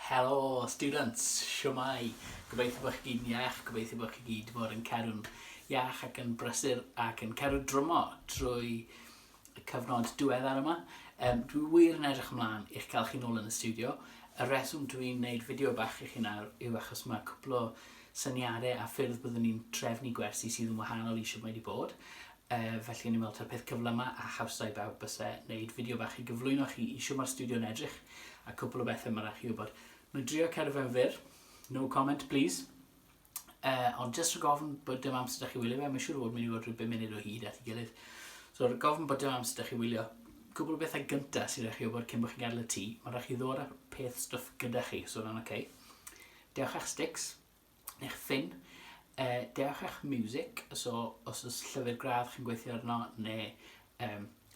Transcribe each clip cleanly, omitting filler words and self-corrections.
Helo students, siwmai. Gobeithio bod chi gyd yn iach, gobeithio bod chi gyd fod yn cadw'n iach ac yn brysur ac yn cadw drymo drwy y cyfnod diweddar yma. Dwi wir yn edrych ymlaen i'ch cael chi nôl yn y stiwdio. Y reswm dwi'n gwneud fideo bach i chi nawr yw achos mae cwpl o syniadau a ffyrdd byddwn ni'n trefnu gwersi sydd yn wahanol i siwmai wedi bod. Felly ni'n meddwl ta'r peth cyfle yma a hawsau bawb bysau wneud fideo bach i gyflwyno chi i siwm ar stiwdio'n edrych a cwpl o bethau mae'n rhaid chi wybod. Mae'n drio cadw fe'n fyr, no comment please. Ond jyst rhaid gofyn bod dim amser da chi wylio fe, mae'n siŵr fod mynd i fod rhyw 5 munud o hyd at ei gilydd. So rhaid gofyn bod dim amser da chi wylio. Cwbl o bethau gyntaf sydd rhaid chi wybod cyn bod chi'n gadael y tŷ, mae'n rhaid chi ddod â peth stwff gyda chi, so hwnna'n okay. Dewch eich sticks, neu'ch ffyn. Dewch eich music, so os oes llyfr gradd chi'n gweithio arno, neu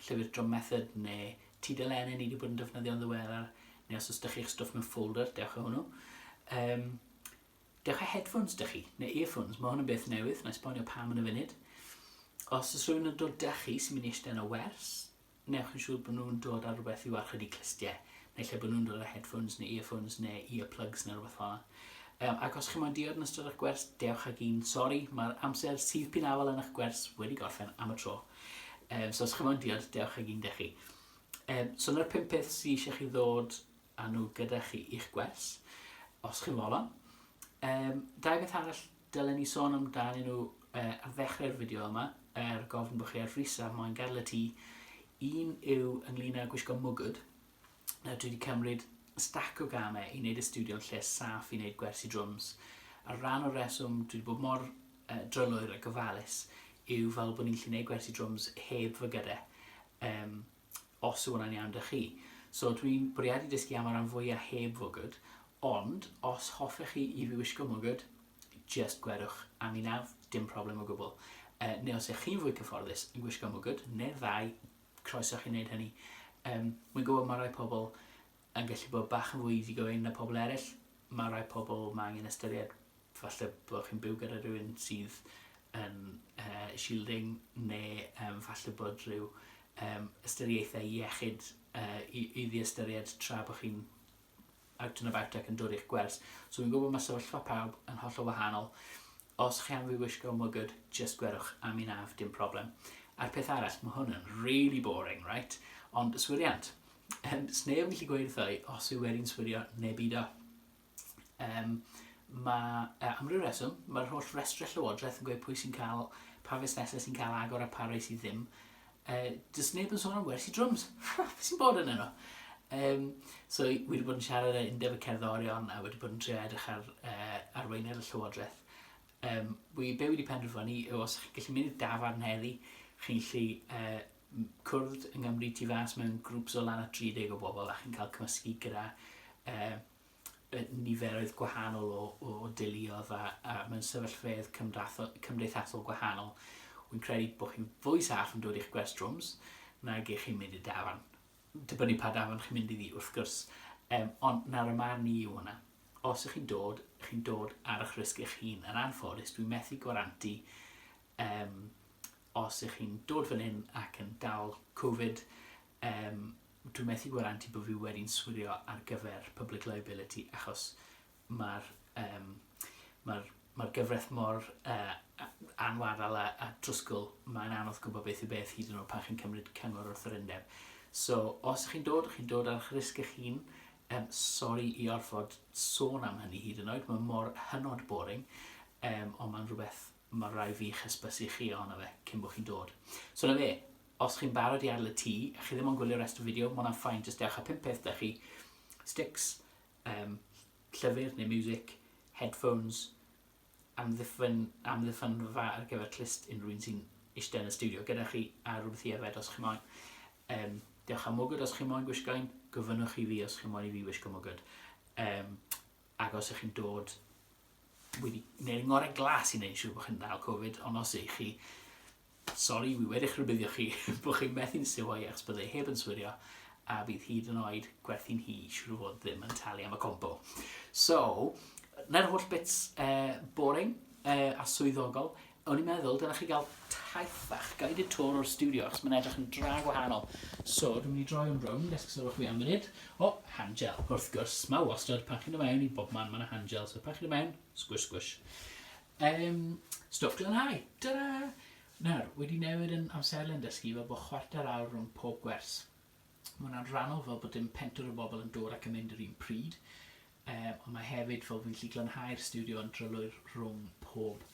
llyfr drum method, neu tudalennau ni wedi bod yn defnyddio'n ddiweddar, neu os oes da chi'ch stwff mewn folder, dewch o hwnnw. Dewch o headphones da chi, neu earphones, mae hwn yn beth newydd, na esbonio pam yn y funud. Os oes rhywun yn dod da chi sy'n mynd i eistedd yn y wers, newch yn siŵr bod nhw'n dod ar rhywbeth i warchod i clistiau, neu lle bod nhw'n dod ar headphones, neu earphones, neu earplugs, neu rhywbeth fel yna. Ac os chi'n mynd diod yn ystod eich gwers, dewch ag un. Sori, mae'r amser sydd pinafol yn eich gwers wedi gorffen am y tro. So os chi'n mynd diod, dewch ag un da chi. So yna'r 5 peth sydd eisiau chi ddod â nhw gyda chi i'ch gwers, os chi'n fodlon. Dau beth arall dylen ni sôn amdanyn nhw ar ddechrau'r fideo yma, gofyn bod chi ar frisa moyn gadael y tŷ. Un yw ynglyn â gwisgo mwgwd. Dwi wedi cymryd stack o gamau i wneud y stiwdio'n lle saff i wneud gwersi drums. Ar ran o'r reswm dwi wedi bod mor drylwyr a gofalus yw fel bod ni'n gallu wneud gwersi drums heb fy gydau, os yw hwnna'n iawn da chi. So dwi'n bwriadu dysgu am y ran fwyaf heb fwgwd, ond os hoffech chi i fi wisgo mwgwd, just gwerwch am i nawr, dim problem o gwbl. Neu os ych chi'n fwy cyfforddus yn gwisgo mwgwd, neu'r ddau, croeso chi wneud hynny. Mae'n gwybod mae rai pobl yn gallu bod bach yn fwy easy going na pobl eraill. Mae rai pobl mae angen ystyried falle bod chi'n byw gyda rhywun sydd yn shielding neu falle bod rhyw ystyriaethau iechyd i ddiystyried tra bod chi'n out and about ac yn dod i'ch gwers. So fi'n gwybod mae sefyllfa pawb yn hollol wahanol. Os chi am fi wisgo mwgwd, just gwerwch am i naf, dim problem. A'r peth arall, mae hwn yn really boring, right? Ond yswiriant. Sneb yn gallu gweud wrthai os yw wedi'n swirio neu byd o. Am ryw reswm, mae'r holl restr llywodraeth yn gweud pwy sy'n cael, pa fusnesau sy'n cael agor a pa rai sydd ddim. Does neb yn sôn am wersi drums. Beth sy'n bod yn yno? So wedi bod yn siarad â undeb y cerddorion a wedi bod yn trio edrych ar arweinydd y llywodraeth. Be wedi penderfynu yw os chi'n gallu mynd i'r dafarn heddi, chi'n gallu cwrdd yng Nghymru tu fas mewn grwps o lan at 30 o bobl a chi'n cael cymysgu gyda niferoedd gwahanol o deuluodd a mewn sefyllfeydd cymdeithasol gwahanol. Wy'n credu bod chi'n fwy saff yn dod i'ch gwers drums nag eich chi'n mynd i dafarn. Dibynnu pa dafarn chi'n mynd iddi wrth gwrs. Ond nawr y marn ni yw hwnna. Os ych chi'n dod ar eich risg eich hun. Yn anffodus, dwi'n methu gwaranti os ych chi'n dod fan hyn ac yn dal Covid, dwi'n methu gwaranti bod fi wedi'n swirio ar gyfer public liability achos mae'r gyfraith mor anwadal a drwsgl, mae'n anodd gwybod beth yw beth hyd yn oed pan chi'n cymryd cyngor wrth yr undeb. So, os ych chi'n dod ar eich risg eich hun, sori i orfod sôn am hynny hyd yn oed, mae'n mor hynod boring, ond mae'n rhywbeth mae rai fi chysbysu chi ohono fe cyn bod chi'n dod. So na fe, os chi'n barod i adael y tŷ, a chi ddim yn gwylio'r rest o fideo, mae hwnna'n ffain, jyst dewch â 5 peth da chi. Sticks, llyfr neu music, headphones, amddiffyn fa ar gyfer clist unrhyw un sy'n eistedd yn y stiwdio gyda chi a rhywbeth i yfed os chi'n moyn. Dewch â mwgwd os chi'n moyn gwisgo un, gofynnwch i fi os chi'n moyn i fi wisgo mwgwd. Ac os ych chi'n dod wedi gwneud ngorau glas i wneud siŵr bod chi'n dal Covid, ond os ych chi, sori, wi wedi'ch rhywbyddio chi bod chi'n methu'n siwai achos byddai heb yn swirio a bydd hyd yn oed gwerthu'n hi siŵr o fod ddim yn talu am y compo. So, na'r holl bits boring a swyddogol, o'n i'n meddwl dylech chi gael haethach guided tour o'r studio, achos mae'n edrych yn dra gwahanol. So, dwi'n mynd i droi yn rown, les gysylwch fi am munud. O, handgel, wrth gwrs, mae wastad, pan chi'n mewn i bob man, mae'n handgel, so pan chi'n mewn, squish, squish. Stwff glanhau, ta-da! Nawr, wedi newid yn amserlen dysgu fel bod chwarter awr rhwng pob gwers. Mae hwnna'n rhannol fel bod dim pentwr o bobl yn dod ac yn mynd yr un pryd. Ond mae hefyd fel fi'n gallu glanhau'r studio yn drylwyr rhwng pob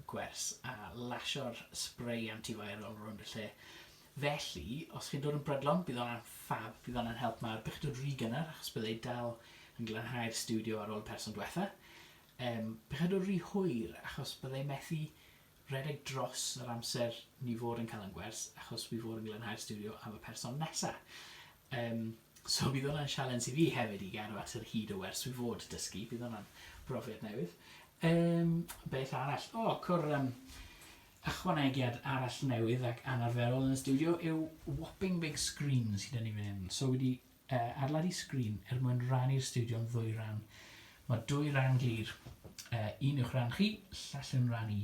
gwers a lasio'r spray antiviral rownd y lle. Felly, os chi'n dod yn brydlon, bydd hwnna'n ffab, bydd hwnna'n help mawr. Bych dod rhy gynnar, achos byddai dal yn glanhau'r studio ar ôl person diwetha. Bych dod rhy hwyr, achos byddai methu redeg dros yr amser ni fod yn cael yn gwers, achos fi fod yn glanhau'r studio am y person nesaf. So bydd hwnna'n sialens i fi hefyd i gadw at yr hyd o wers fi fod dysgu, bydd hwnna'n brofiad newydd. Beth arall? Cwr ychwanegiad arall newydd ac anarferol yn y studio yw whopping big screen sydd yn ei fan hyn. So wedi adladu sgrin mwyn rannu'r studio yn ddwy ran. Mae dwy ran glir. Un i'ch ran chi, llall yn rannu.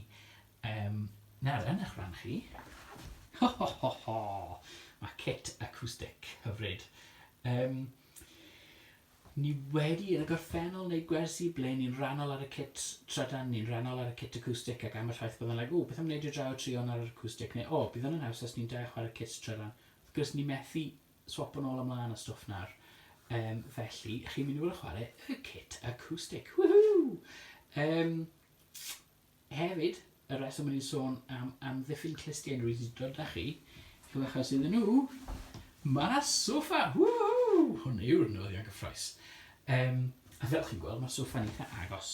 Nawr yn eich ran chi. Mae kit acoustic hyfryd. Ni wedi yn y gorffennol wneud gwersi ble ni'n rannol ar y kit trydan, ni'n rannol ar y kit acoustic ac am y llaeth byddai'n beth am wneud y draw trion ar yr acoustic neu bydd yn haws os ni'n dechrau ar y kit trydan. Wrth gwrs ni methu swap yn ôl ymlaen y stwff nawr. Felly, chi'n mynd i fod yn chwarae y kit acoustic. Woohoo! Hefyd, y reswm yn ei sôn am amddiffyn clistiau yn rwy'n dod â chi, yw achos iddyn nhw, mae'na soffa! Woohoo! Hwn yw'r newyddion gyffroes. A fel chi'n gweld, mae'r soffa'n eitha agos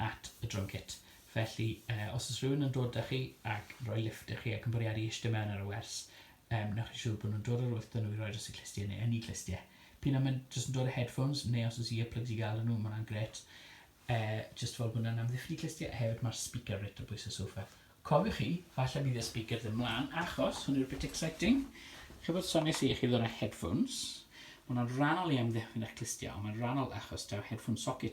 at y drum kit. Felly, os oes rhywun yn dod â chi ac rhoi lift â chi ac yn bwriadu eistedd mewn ar y wers, newch chi siŵr bod nhw'n dod o'r wyth dyn nhw i roi dros y clistiau neu yn ei clistiau. Pyn am yn jyst yn dod â headphones, neu os oes i earplugs i gael nhw, mae'n gret. Jyst fel bod nhw'n amddiffyn clistiau, hefyd mae'r speaker rit o bwys y soffa. Cofiwch chi, falle bydd y speaker ddim mlaen, achos, hwn yw'r bit exciting. Chi bod sonus i chi ddod â headphones. Mae'n rhannol i amddiffyn eich clistiau, ond mae'n rhannol achos daw headphone socket